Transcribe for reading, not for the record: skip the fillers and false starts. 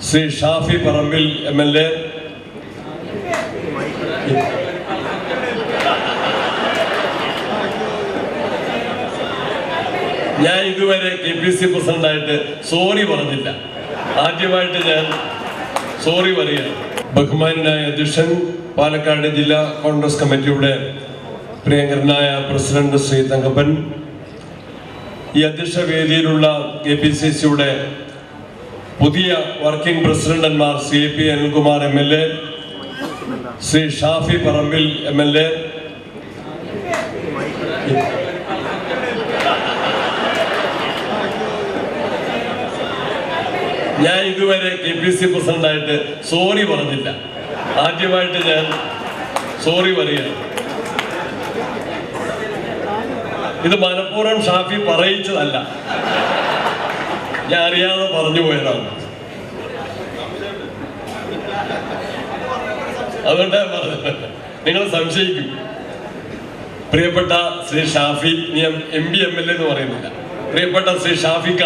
Shri Shafi Parambil MLA, ഞാൻ ഇതുവരെ KPC പ്രസിഡന്റായിട്ട് sorry പറഞ്ഞില്ല. ആദ്യമായിട്ട് ഞാൻ സോറി പറയുകയാണ്. ബഹുമാനായ അധ്യക്ഷൻ, പാലക്കാട് ജില്ലാ കോൺഗ്രസ് കമ്മിറ്റിയുടെ പ്രിയങ്കരനായ പ്രസിഡന്റ് ശ്രീ തങ്കപ്പൻ, ഈ അധ്യക്ഷ വേദിയിലുള്ള KPCCയുടെ പുതിയ വർക്കിംഗ് പ്രസിഡന്റന്മാർ Shri AP Anilkumar MLA, Shri Shafi Parambil MLA, ഞാൻ ഇതുവരെ KPC പ്രസിഡന്റായിട്ട് സോറി പറഞ്ഞില്ല. ആദ്യമായിട്ട് ഞാൻ സോറി പറയുകയാണ്. ഇത് മനഃപൂർവ്വം ഷാഫി പറയിച്ചതല്ല, ഞാൻ അറിയാതെ പറഞ്ഞു പോയതാണ്. അതുകൊണ്ട് നിങ്ങൾ സംശയിക്കും. പ്രിയപ്പെട്ട ശ്രീ ഷാഫി, ഞാൻ MP MLA എന്ന് പറയുന്നില്ല, പ്രിയപ്പെട്ട ശ്രീ ഷാഫിക്ക,